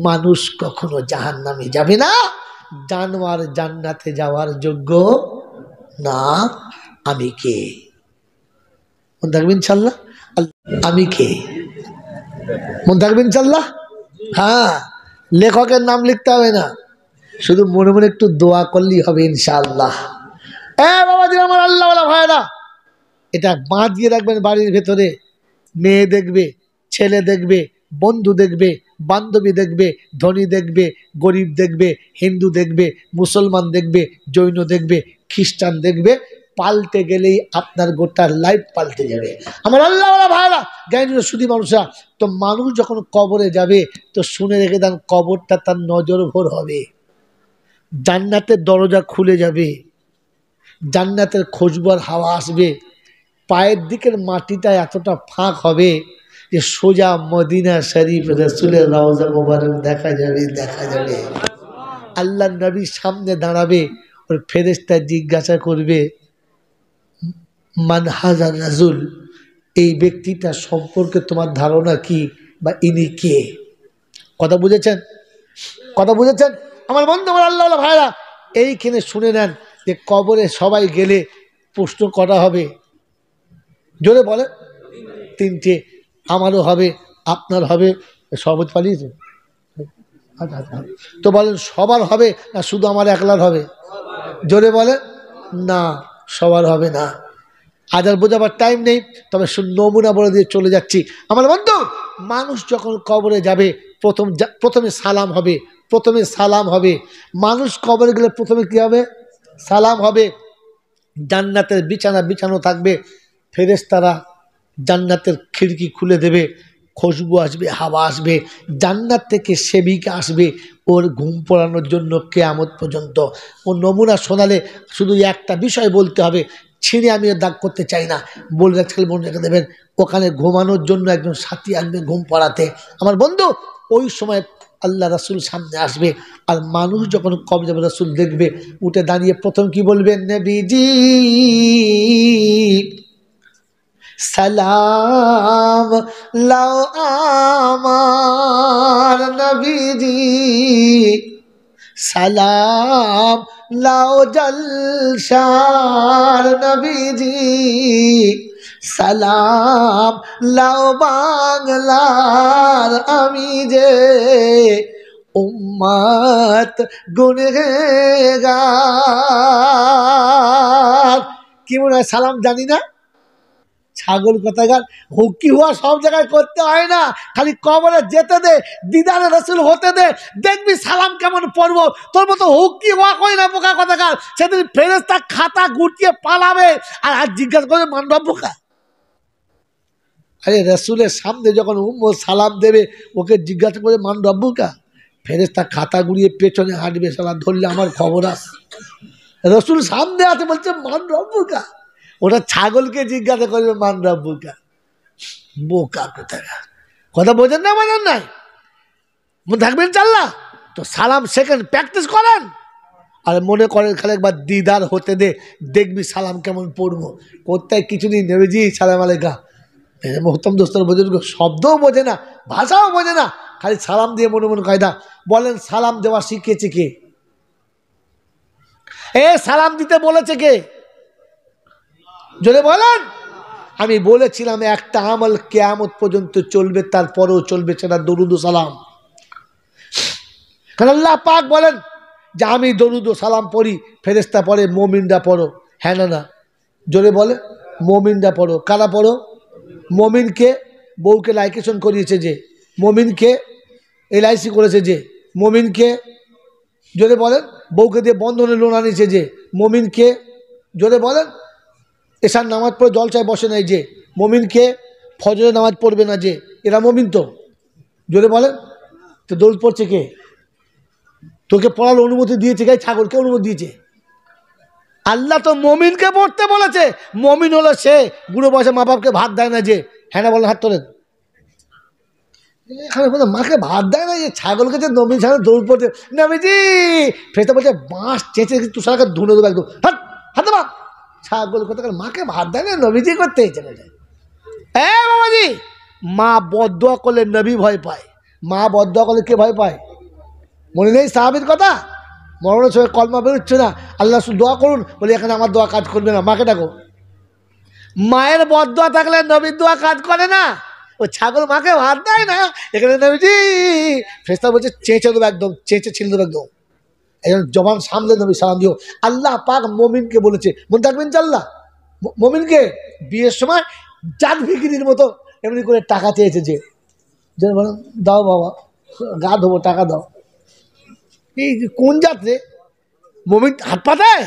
মানুষ কখনো জাহান্নামে যাবে না, জানোয়ার জান্নাতে যাওয়ার যোগ্য না। আমি কে? মনে থাকবেন ইনশাল্লাহ। আমি কে? মনে থাকবেন ইনশাল্লাহ। হ্যাঁ, লেখকের নাম লিখতে হবে না, শুধু মনে মনে একটু দোয়া করলেই হবে ইনশাআল্লাহ। বাবাজি আমার আল্লাহওয়ালা ভাইরা, এটা বাঁধিয়ে রাখবেন বাড়ির ভেতরে। মেয়ে দেখবে, ছেলে দেখবে, বন্ধু দেখবে, বান্ধবী দেখবে, ধনী দেখবে, গরিব দেখবে, হিন্দু দেখবে, মুসলমান দেখবে, জৈন দেখবে, খ্রিস্টান দেখবে, পাল্টে গেলেই আপনার গোটা লাইফ পাল্টে যাবে আমার আল্লাহওয়ালা ভাইরা। জ্ঞানী শুধু মানুষরা তো, মানুষ যখন কবরে যাবে তো শুনে রেখে দেন, কবরটা তার নজর ভোর হবে, জান্নাতের দরজা খুলে যাবে, জান্নাতের খুশবুর হাওয়া আসবে, পায়ের দিকের মাটিটা এতটা ফাঁক হবে যে সোজা মদিনা শরীফ রাসূলের রওজা মোবারক দেখা যাবে, দেখা যাবে। আল্লাহ নবীর সামনে দাঁড়াবে, ওর ফেরেশতা জিজ্ঞাসা করবে, মান হাজা রাজুল, এই ব্যক্তিটা সম্পর্কে তোমার ধারণা কি, বা ইনি কে? কথা বুঝেছেন? কথা বুঝেছেন আমার বন্ধু, আমার আল্লাহওয়ালা ভাইরা? এইখানে শুনে নেন যে কবরে সবাই গেলে প্রশ্ন করা হবে, জোরে বলে? তিনটে। আমারও হবে, আপনার হবে, সবত পালিয়েছে তো বলেন সবার হবে না শুধু আমার একলার হবে? জোরে বলে না, সবার হবে না। আজ আর বোঝাবার টাইম নেই, তবে নমুনা বলে দিয়ে চলে যাচ্ছি আমার বন্ধু। মানুষ যখন কবরে যাবে প্রথমে সালাম হবে, প্রথমে সালাম হবে। মানুষ কবরে গেলে প্রথমে কি হবে? সালাম হবে। জান্নাতের বিছানা বিছানো থাকবে, ফেরেশতারা জান্নাতের খিড়কি খুলে দেবে, খুশবু আসবে, হাওয়া আসবে, জান্নাত থেকে সেবিকা আসবে ওর ঘুম পড়ানোর জন্য কিয়ামত পর্যন্ত। ও নমুনা শোনালে শুধু একটা বিষয় বলতে হবে, ছিঁড়ে আমি দাগ করতে চাই না, বলে রাখলে মনে রেখে দেবেন, ওখানে ঘুমানোর জন্য একজন সাথী আসবে ঘুম পড়াতে আমার বন্ধু। ওই সময় আল্লাহ রাসূল সামনে আসবে, আর মানুষ যখন কবরে যাবে রাসূল দেখবে, উঠে দাঁড়িয়ে প্রথম কি বলবেন? নবীজি সালাম লাও আমার নবীজি, সালাম লাও জলশার নবীজি, সালাম লাও বাংলার আমি যে উম্মত গুনহগার। কি মনে হয় সালাম জানি না? ছাগল কথাকার, হুকি হওয়া সব জায়গায় করতে হয় না, খালি কবরে যেতে দে, দিদারে রাসূল হতে দে, দেখবি সালাম কেমন পড়বো। তোর মতো হুকি হওয়া কই না বোকা কথাকার, সেদিন ফেরেশতা খাতা গুটিয়ে পালাবে আর জিজ্ঞাসা করবে মান রব্বুকা। আরে রাসূলের সামনে যখন উম্মত সালাম দেবে, ওকে জিজ্ঞাসা করে মান রব্বুকা, ফেরেশতা খাতা গুড়িয়ে পেছনে হাঁটবে, সালা ধরলে আমার খবর আছে। রাসূল সামনে আছে বলছে মান রব্বুকা, ওটা ছাগলকে জিজ্ঞাসা করবে মান রব্বুকা। বোকা কোথাকার, কথা বোঝেন না? বোঝেন নাই? মনে থাকবেন চাল্লা তো সালাম সেকেন্ড প্র্যাকটিস করেন, আর মনে করেন খালি একবার দিদার হতে দে, দেখবি সালাম কেমন পড়বো। কোথায় কিছুদিন নেবেজি সালাম আলাইকা, মোহতম দোস্তর বোঝেন, শব্দও বোঝে না, ভাষাও বোঝে না, খালি সালাম দিয়ে মনে মনে কায়দা। বলেন সালাম দেওয়া শিখিয়েছে কে? সালাম দিতে বলেছে কে? জোরে বলেন। আমি বলেছিলাম একটা আমল কিয়ামত পর্যন্ত চলবে, তারপরেও চলবে, সেটা দরুদ ও সালাম। কারণ আল্লাহ পাক বলেন যে আমি দরুদ ও সালাম পড়ি, ফেরেশতা পড়ে, মুমিনরা পড়ো। হ্যাঁ না না? জোরে বলে মুমিনরা পড়ো। কারা পড়ো? মুমিনকে বউকে লাইকেশন করিয়েছে যে, মুমিনকে এলআইসি করেছে যে, মুমিনকে জোরে বলেন বউকে দিয়ে বন্ধনে লোন আনিয়েছে যে, মুমিনকে জোরে বলেন এশার নামাজ পড়ে জলসায় বসে নাই যে, মুমিনকে ফজরের নামাজ পড়বে না যে, এরা মুমিন তো? জোরে বলেন। তো দরুদ পড়ছে কে? তোকে পড়ার অনুমতি দিয়েছে কে? ছাগলকে অনুমতি দিয়েছে? আল্লাহ তো মুমিনকে পড়তে বলেছে। মুমিন হলো সে বুড়ো বয়সে মা বাপকে ভাত দেয় না যে, হ্যাঁ না বলেন, হাত তোলেন। এখানে বলতে মাকে ভাত দেয় না, যে ছাগলকে যে নবীন ছাগল দৌড় পড়ছে নবীজি, ফেরেশতা বলছে বাঁশ চেঁচে তুষারকে ধুনে দেবো একদম, হাত হাতে মা। ছাগল কোথাকার মাকে ভাত দেয় না, নবীজি করতে চলে যায়। বাবাজি, মা বদদোয়া করলে নবী ভয় পায়, মা বদদোয়া করলে কে ভয় পায়? মনে নেই সাহাবীর কথা? মরণের সময় কলমা বেরোচ্ছে না, আল্লাহ শুধু দোয়া করুন, বলে এখানে আমার দোয়া কাজ করবে না, মাকে ডাকো। মায়ের বদদোয়া থাকলে নবীর দোয়া কাজ করে না। ও ছাগল মাকে ভাত দেয় না, এখানে নবীজি ফেরেশতা বলছে চেঁচে দেবো একদম, চেঁচে ছিল দেবো একদম। একজন জবান সামলে নবী সালাম দিও। আল্লাহ পাক মমিনকে বলেছে, মনে থাকবেন চাল্লা, মমিনকে বিয়ের সময় জাত ভিকিরির মতো এমনি করে টাকা চেয়েছে, যে বলেন দাও বাবা গা ধোবো, টাকা দাও। এই কোন জাত রে? মমিন হাত পাতায়?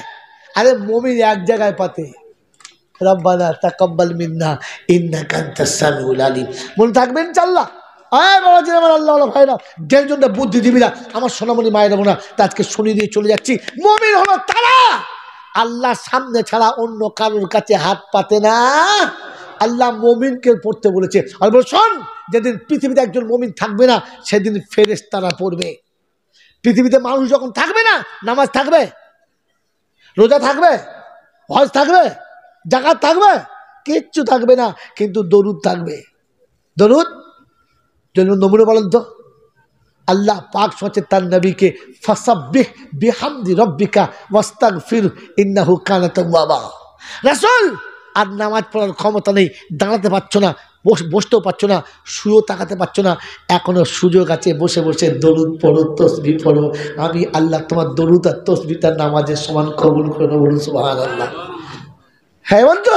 আরে মমিন এক জায়গায় পাতে, রব্বানা তাকাব্বাল মিন্না ইন্নাকা আনতাস সামিউল আলিম। মনে থাকবেন চাল্লা? আয় বাবা জি, আমার আল্লাহ ভাইরা, যে জন্য বুদ্ধিজীবীরা আমার সোনামণি মায়ের বোনা, তা আজকে শুনিয়ে দিয়ে চলে যাচ্ছি। মুমিন হলো তারা আল্লাহ সামনে ছাড়া অন্য কারোর কাছে হাত পাতে না। আল্লাহ মুমিনকে পড়তে বলেছে। আর বল শোন, যেদিন পৃথিবীতে একজন মুমিন থাকবে না, সেদিন ফেরেশতারা পড়বে। পৃথিবীতে মানুষ যখন থাকবে না, নামাজ থাকবে, রোজা থাকবে, হজ থাকবে, যাকাত থাকবে, কিচ্ছু থাকবে না, কিন্তু দরুদ থাকবে। দরুদ জন্য নমুনা বলেন তো। আল্লাহ পাক সচে তার নবীকে ফাসাব্বিহ বিহামদি রব্বিকা ওয়াস্তাগফির ইন্নাহু কানা তাওয়াবা। রাসূল আর নামাজ পড়ার ক্ষমতা নেই, দাঁড়াতে পারছো না, বসতেও পারছো না, শুয়েও তাকাতে পারছো না, এখনো সুযোগ আছে বসে বসে দরুদ পড়ো, তসবিহ পড়ো। আমি আল্লাহ তোমার দরুদ আর তসবিহটা নামাজের সমান কবুল করে নেব, বলুন সুবহানাল্লাহ। হ্যাঁ বন্ধু,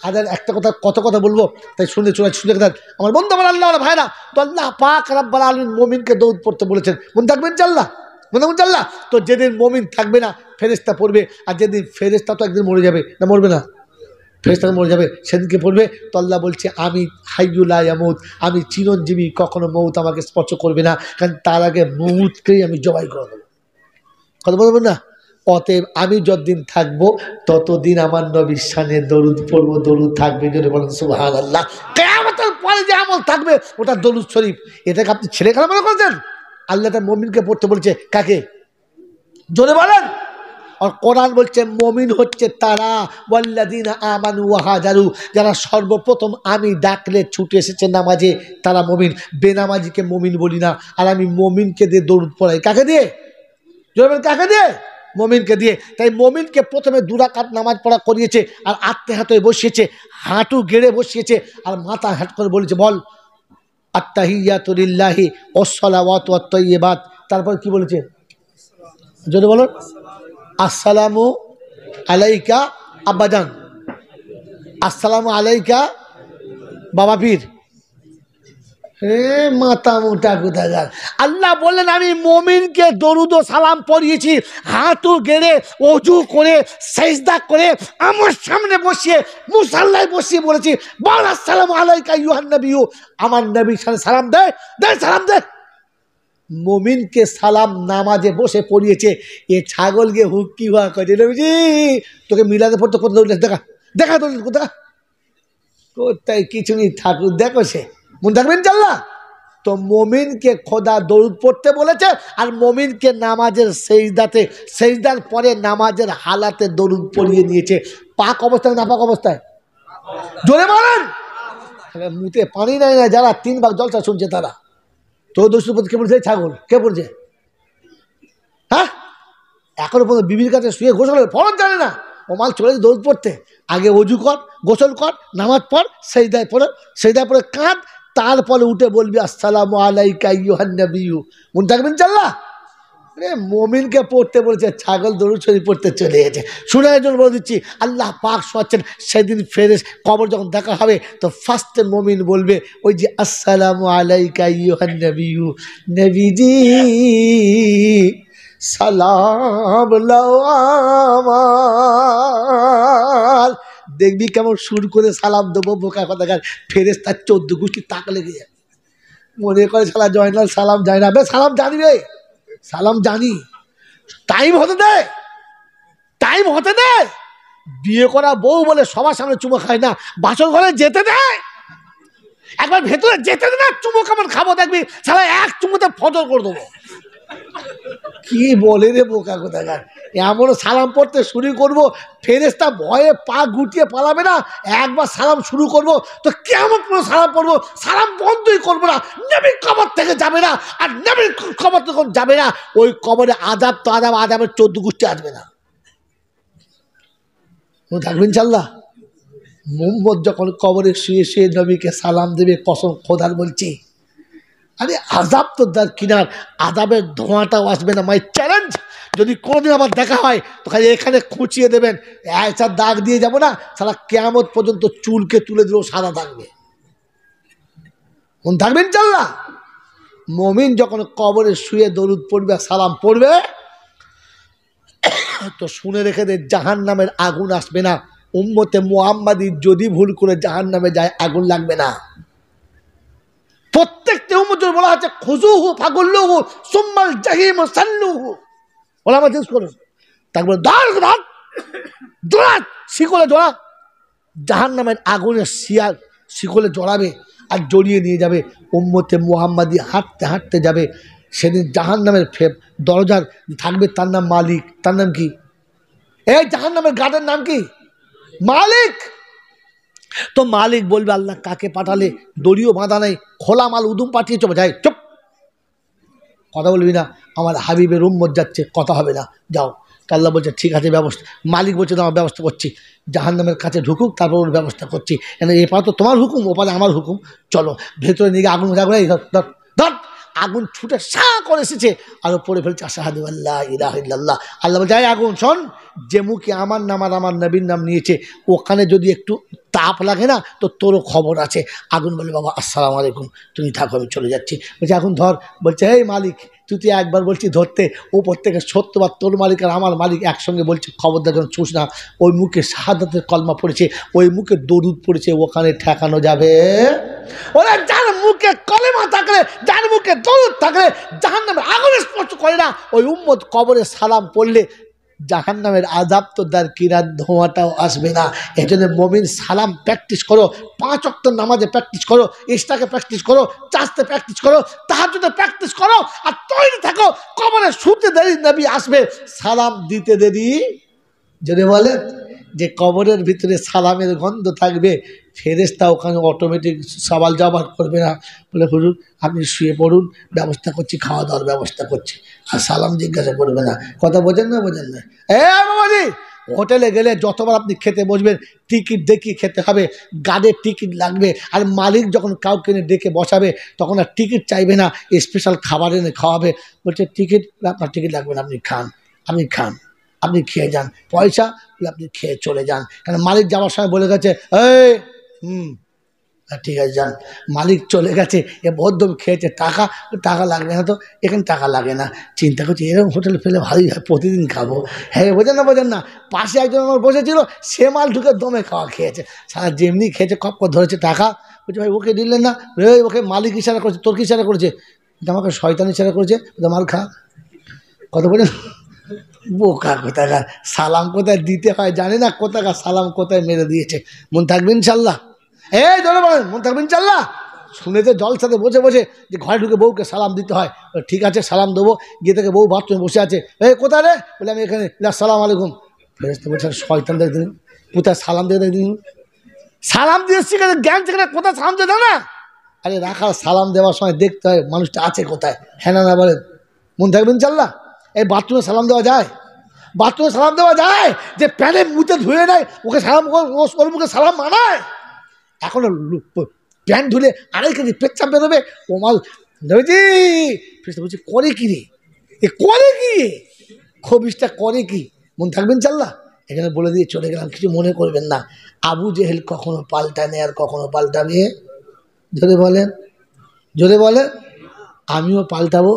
আদার একটা কথা, কত কথা বলবো, তাই শুনে শুনে দেন আমার বন্ধু, আমার আল্লাহ ভাইরা। তো আল্লাহ পাক রব্বুল আলামিন মুমিনকে দরুদ পড়তে বলেছেন। মনে থাকবেন চাল্লা, মনে থাকবেন চাল্লা। তো যেদিন মুমিন থাকবে না, ফেরেশতা পড়বে। আর যেদিন ফেরেশতা তো একদিন মরে যাবে, না মরবে না? ফেরেশতা মরে যাবে, সেদিনকে পড়বে। তো আল্লাহ বলছে আমি হাইয়্যু লা ইয়ামুত, আমি চিরঞ্জীবী, কখনো মৌত আমাকে স্পর্শ করবে না, কারণ তার আগে মৌতকেই আমি জবাই করে দেবো। কথা বলবেন না? অতএব আমি যতদিন থাকবো ততদিন আমার নবীর শানে দরুদ পড়বো, দরুদ থাকবে। যদি বলেন সুবহানাল্লাহ। কিয়ামতের পরে যে আমল থাকবে ওটা দরুদ শরীফ। এটাকে আপনি ছেলে খেলা মনে করছেন? আল্লাহ তার মুমিনকে পড়তে বলছে, কাকে? জোরে বলেন। আর কোরআন বলছে মুমিন হচ্ছে তারা ওয়াল্লাযিনা আমানু ওয়া হাজারু, যারা সর্বপ্রথম আমি ডাকলে ছুটে এসেছে নামাজে, তারা মুমিন। বেনামাজিকে মুমিন বলি না। আর আমি মুমিনকে দিয়ে দরুদ পড়াই, কাকে দিয়ে? জোরে বলেন, কাকে দিয়ে? মুমিনকে দিয়ে। তাই মুমিনকে প্রথমে 2 রাকাত নামাজ পড়া করিয়েছে, আর আত্মে হাতে বসিয়েছে, হাঁটু গেড়ে বসিয়েছে, আর মাথা হাট করে বলেছে বল আত্তাহিয়াতু লিল্লাহি ওয়াসসালাওয়াতু ওয়াত-তাইয়্যিবাত। তারপর কি বলেছে? যদি বলো আসসালামু আলাইকা আব্বাজান, আসসালামু আলাইকা বাবা পীর। মাথা মোটা কোথাকার। আল্লাহ বললেন আমি মুমিনকে দরুদ ও সালাম পড়িয়েছি, হাঁটু গেড়ে ওযু করে সিজদা করে আমার সামনে বসিয়ে মুসাল্লায় বসিয়ে বলেছি বল আসসালামু আলাইকা আইয়ুহান নবিয়্যু। আমার নবীর সামনে সালাম দে, দে সালাম দে। মুমিনকে সালাম নামাজে বসে পড়িয়েছে। এ ছাগলকে হুক্কি হওয়া করে, নবীজি তোকে মিলাদে পড়তে কোথাও দৌড়লে দেখা, দেখা দৌড়লে কোথা, কোথায় কিছু নেই, ঠাকুর দেখো সে। মনে থাকবেন চাল্লা। তো মুমিনকে খোদা দরুদ পড়তে বলেছে, আর মুমিনকে নামাজের সেজদাতে, সেজদার পরে নামাজের হালাতে দরুদ পড়িয়ে নিয়েছে। পাক অবস্থায় না পাক অবস্থায়? জোরে বলেন। মুতে পানি নাই না, যারা 3 ভাগ জলসা শুনছে তারা। তো দোষপতি কে পড়ছে? ছাগল। কে পড়ছে? হ্যাঁ, এখনো পর্যন্ত বিবির কাছে শুয়ে গোসল ফরজ জানে না, ও মাল চলে দৌড় পড়তে। আগে অজু কর, গোসল কর, নামাজ পড়, সেজদায় পড়ে, সেজদায় পড়ে কাঁদ, তারপরে উঠে বলবি আসসালামু আলাইকা আইয়ুহান নবিয়্যু। মনে থাকবেন চাল্লা। মুমিনকে পড়তে বলেছে, ছাগল দরুদ শরীফ পড়তে চলে গেছে। শুনে একজন বলে দিচ্ছি, আল্লাহ পাক শোনাচ্ছেন সেদিন কবর যখন দেখা হবে, তো ফার্স্টে মুমিন বলবে ওই যে আসসালামু আলাইকা আইয়ুহান নবিয়্যু, নবীজি সালাম লাও আমার। দেখবি কেমন সুর করে সালাম দেবো, বোকা কথাকার। ফেরেশতার 14 গোষ্ঠী তাক লেগে যায়, মনে করে শালা জয়নাল সালাম যায় না। বে সালাম জানি রে, সালাম জানি। টাইম হতে দে, টাইম হতে দে। বিয়ে করা বউ বলে সবার সামনে চুমো খায় না, বাসর ঘরে যেতে দে, একবার ভেতরে যেতে দে না। চুমো কেমন খাবো দেখবি, শালা এক চুমোতে ফজর করে দেবো। কি বলে রে বোকা কোথাকার, এমন সালাম পড়তে শুরু করব ফেরেশতা ভয়ে পা গুটিয়ে পালাবে না। একবার সালাম শুরু করব তো কেমন পুরো সালাম পড়বো, সালাম বন্ধই করবো না। নবীর কবর থেকে যাবে না, আর নবীর কবর তখন যাবে না, ওই কবরে আযাব তো আযাব, আযাবের 14 গোষ্ঠী আসবে না। থাকবেন ইনশাআল্লাহ। মুহাম্মদ যখন কবরে শুয়ে শুয়ে নবীকে সালাম দেবে, কসম খোদার বলছি, আরে আযাব তো দার কিনার, আযাবের ধোঁয়াটাও আসবে না। মাই চ্যালেঞ্জ, যদি কোনোদিন আবার দেখা হয় তো খালি এখানে খুঁচিয়ে দেবেন, একটা দাগ দিয়ে যাবো না, সারা কিয়ামত পর্যন্ত চুলকে তুলে দিলেও সাদা থাকবে। মন থাকবেন ইনশাআল্লাহ। মুমিন যখন কবরে শুয়ে দরুদ পড়বে, সালাম পড়বে, তো শুনে রেখে দে, জাহান্নামের আগুন আসবে না। উম্মতে মুহাম্মাদি যদি ভুল করে জাহান্নামে যায়, আগুন লাগবে না। প্রত্যেকটা উম্মতের বলা আছে খুজুহু ফাগুল্লুহু সুম্মাল জাহিম সাল্লুহু। ওলামা জিজ্ঞেস করো, তারপরে দৌড়াত শিকলে জড়া, জাহান্নামের আগুনের শিয়াল শিকলে জড়াবে আর জড়িয়ে নিয়ে যাবে। উম্মতে মুহাম্মাদি হাঁটতে হাঁটতে যাবে। সেদিন জাহান্নামের দরজার থাকবে, তার নাম মালিক। তার নাম কি? এই জাহান্নামের গার্ডের নাম কি? মালিক। তো মালিক বলবে, আল্লাহ কাকে পাঠালে? দড়িও বাঁধা নাই, খোলা মাল উদুম পাঠিয়ে চলে যায়, চুপ, কথা বলবি না, আমার হাবিবের উম্মত যাচ্ছে, কথা হবে না, যাও। আল্লাহ বলছে ঠিক আছে, ব্যবস্থা। মালিক বলছে আমার ব্যবস্থা করছি, জাহান্নামের কাছে ঢুকুক, তারপর ওর ব্যবস্থা করছি। এপারে তো তোমার হুকুম, ওপারে আমার হুকুম, চলো। ভেতরে নিয়ে আগুন ধর ধর, আগুন ছুটে সা করে এসেছে আর পড়ে ফেলছে আশহাদু আল্লা ইলাহা ইল্লাল্লাহ। আল্লাহ বলছে আগুন শোন, যে মুখে আমার নাম আর আমার নবীর নাম নিয়েছে, ওখানে যদি একটু তাপ লাগে না তো তোরও খবর আছে। আগুন বলে বাবা আসসালামু আলাইকুম, তুমি থাকো, আমি চলে যাচ্ছি। বলছে আগুন ধর। বলছে এই মালিক, তুই তো একবার বলছি ধরতে, ওপর থেকে 70 বার তোর মালিক আর আমার মালিক একসঙ্গে বলছে খবরদার যখন ছুঁস না। ওই মুখে শাহাদাতের কলমা পড়েছে, ওই মুখে দরুদ পড়েছে, ওখানে ঠেকানো যাবে। ওরা যার মুখে কলেমা থাকলে, যার মুখে দরুদ থাকলে জাহান্নামের আগুনে স্পর্শ করে না, ওই উম্মত কবরে সালাম পড়লে জাহান্নামের আযাব তো দার কিনার ধোঁয়াটাও আসবে না। এই জন্য মুমিন সালাম প্র্যাকটিস করো, 5 ওয়াক্ত নামাজে প্র্যাকটিস করো, ইশরাকে প্র্যাকটিস করো, চাষতে প্র্যাকটিস করো, তাহাজ্জুদে প্র্যাকটিস করো, আর তৈরি থাকো। কবরে শুতে দেরি নবী আসবে, সালাম দিতে দেরি। যদি বলেন যে কবরের ভিতরে সালামের গন্ধ থাকবে, ফেরেশতা ওখানে অটোমেটিক সওয়াল জবাব করবে না। বলে হুজুর আপনি শুয়ে পড়ুন, ব্যবস্থা করছি, খাওয়া দাওয়ার ব্যবস্থা করছি, আর সালাম জিজ্ঞাসা করবে না। কথা বোঝেন না? বোঝেন না? বাবাজি, হোটেলে গেলে যতবার আপনি খেতে বসবেন টিকিট দেখিয়ে খেতে হবে, গার্ডের টিকিট লাগবে। আর মালিক যখন কাউকে ডেকে বসাবে তখন আর টিকিট চাইবে না, স্পেশাল খাবার এনে খাওয়াবে। বলছে টিকিট, আপনার টিকিট লাগবে না, আপনি খান, আপনি খান, আপনি খেয়ে যান, পয়সা আপনি খেয়ে চলে যান। কারণ মালিক যাওয়ার সময় বলে গেছে এই ঠিক আছে যান। মালিক চলে গেছে, এ বদ্ধ খেয়েছে, টাকা টাকা লাগবে না তো, এখানে টাকা লাগে না। চিন্তা করছি এরকম হোটেল ফেলে ভালোই হয়, প্রতিদিন খাবো। হ্যাঁ বোঝেন না? বোঝেন না? পাশে একজন আমার বসেছিল, সে মাল ঢুকে দমে খাওয়া খেয়েছে, সারা যেমনি খেয়েছে খপ করে ধরেছে টাকা। বলছে ভাই ওকে দিলেন না? ওকে মালিক ইশারা করেছে, তোর কি ইশারা করেছে? আমাকে শয়তান ইশারা করেছে, মাল খা। কথা বলেন, বোকা কোথাকার, সালাম কোথায় দিতে হয় জানে না, কোথাকার সালাম কোথায় মেরে দিয়েছে। মন থাকবে ইনশাল্লাহ? এই ধরে বলেন মন থাকবে ইনশাল্লাহ? শুনেছে জলসাতে বসে বসে যে ঘরে ঢুকে বউকে সালাম দিতে হয়, ঠিক আছে সালাম দেবো। গিয়ে থেকে বউ বাথরুমে বসে আছে, এই কোথায় রে? বলে আমি এখানে। আসসালামু আলাইকুম। ফেরেশতা বলছেন শয়তান দেখ দিন, কোথায় সালাম দিয়ে দিন, সালাম দিয়ে শিখে জ্ঞান শিখে কোথায় সালাম দিয়ে দাও না। আরে রাখা সালাম দেওয়ার সময় দেখতে হয় মানুষটা আছে কোথায়। হ্যাঁ না বলেন? মন থাকবে ইনশাল্লাহ? এই বাথরুমে সালাম দেওয়া যায়? বাথরুমে সালাম দেওয়া যায়? যে প্যানে মুখে ধুয়ে নেয় ওকে সালাম, ওর মুখে সালাম মানায়? এখন প্যান্ট ধুলে 2.5 কেজি পেচ্ছাপ বেরোবে, ও মাল বুঝি বলছি করে কি রে, এ করে কি, খবিসটা করে কি? মন থাকবেন ইনশাল্লাহ? এখানে বলে দিয়ে চলে গেলাম, কিছু মনে করবেন না। আবু জেহেল কখনো পাল্টানে আর কখনো পাল্টাবে? জোরে বলেন, জোরে বলেন। আমিও পাল্টাবো।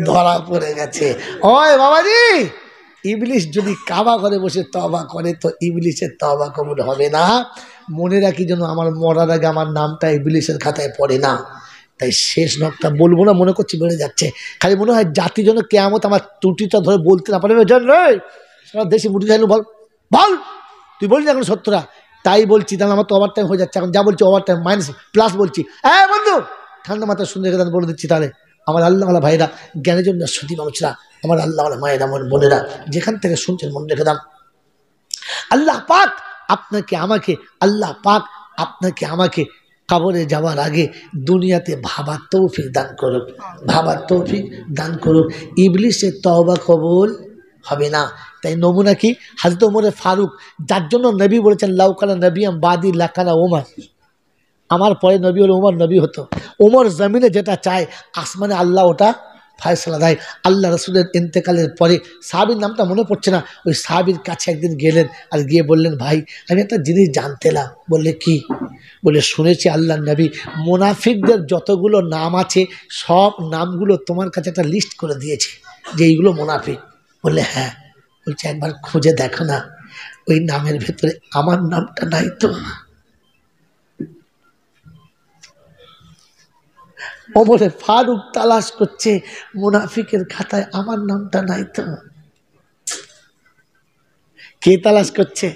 ধরা পড়ে গেছে। ওই বাবাজি, ইবলিশ যদি কাবা করে বসে তওবা করে তো ইবলিশের তওবা কবুল হবে না। মনে রাখি যেন আমার মরার আগে আমার নামটা ইবলিশের খাতায় পড়ে না। তাই শেষ নকটা বলবো না, মনে করছি বেড়ে যাচ্ছে। খালি মনে হয় জাতি যেন কেয়ামত আমার ত্রুটিটা ধরে বলতে না পারে। সারা দেশে মুটি চাইল, বল বল, তুই বলিস না এখন সত্যরা। তাই বলছি, তাহলে আমার তো ওভার টাইম হয়ে যাচ্ছে এখন, যা বলছি ওভার টাইম মাইনাস প্লাস বলছি। হ্যাঁ বন্ধু, ঠান্ডা মাথায় শুনে রেখে বলে দিচ্ছি, তাহলে আমার আল্লাহওয়ালা ভাইরা, জ্ঞানের জন্য সুধী মানুষরা, আমার আল্লাহওয়ালা মায়েরা, আমার বোনেরা, যেখান থেকে শুনছেন মনে রেখে দাম, আল্লাহ পাক আপনাকে আমাকে, আল্লাহ পাক আপনাকে আমাকে কবরে যাওয়ার আগে দুনিয়াতে ভাবার তৌফিক দান করুক, ভাবার তৌফিক দান করুক। ইবলিসের তওবা কবুল হবে না। তাই নমুনা কি, হযরত ওমরে ফারুক, যার জন্য নবী বলেছেন লাউকানা নবিয়াম বাদি লাকানা ওমর, আমার পরে নবী হলে ওমর নবী হতো। ওমর জমিনে যেটা চায় আসমানে আল্লাহ ওটা ফয়সালা দেয়। আল্লাহ রসুলের ইন্তেকালের পরে সাহাবীর নামটা মনে পড়ছে না, ওই সাহাবীর কাছে একদিন গেলেন আর গিয়ে বললেন, ভাই আমি একটা জিনিস জানতেলাম। বললে কি? বলে শুনেছি আল্লাহ নবী মুনাফিকদের যতগুলো নাম আছে সব নামগুলো তোমার কাছে একটা লিস্ট করে দিয়েছে যে এইগুলো মুনাফিক। বললে হ্যাঁ। বলছে একবার খুঁজে দেখো না, ওই নামের ভেতরে আমার নামটা নাই তো। ওমরে ফারুক তালাশ করছে মুনাফিকের খাতায় আমার নামটা নাই তো। কে তালাশ করছে?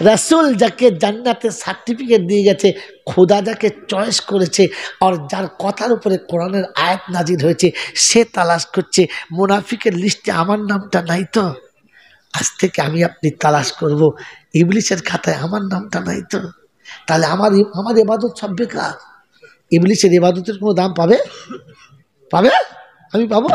রাসূল যাকে জান্নাতে সার্টিফিকেট দিয়ে গেছে, খোদা যাকে চয়েস করেছে, আর যার কথার উপরে কোরআনের আয়াত নাজিল হয়েছে, সে তালাশ করছে মুনাফিকের লিস্টে আমার নামটা নাই তো। আজ থেকে আমি আপনি তালাশ করব ইবলিসের খাতায় আমার নামটা নাই তো। তাহলে আমার ইবাদত সব বেকার। ইবলিসের ইবাদতের কোনো দাম পাবে? পাবে? আমি পাবো?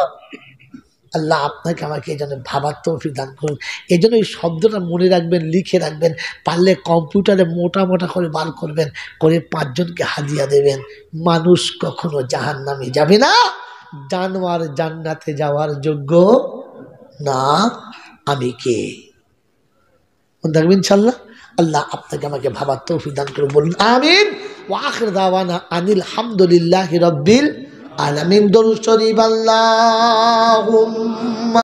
আল্লাহ আপনাকে আমাকে এই জন্য ভাবার তৌফিক দান করুন। এই জন্য এই শব্দটা মনে রাখবেন, লিখে রাখবেন, পারলে কম্পিউটারে মোটা মোটা করে বার করবেন, করে 5 জনকে হাদিয়া দেবেন। মানুষ কখনো জাহান্নামে যাবে না, জানোয়ার জান্নাতে যাওয়ার যোগ্য না। আমি কে? দেখবেন ইনশাআল্লাহ। আল্লাহ আপনাকে আমাকে ভাবার তৌফিক দান করুন, বলুন আমিন। ওয়া আখির দাওয়ানা আনিল হামদুলিল্লাহি রাব্বিল আলামিন। দরুদ শরীফ আল্লাহুম্মা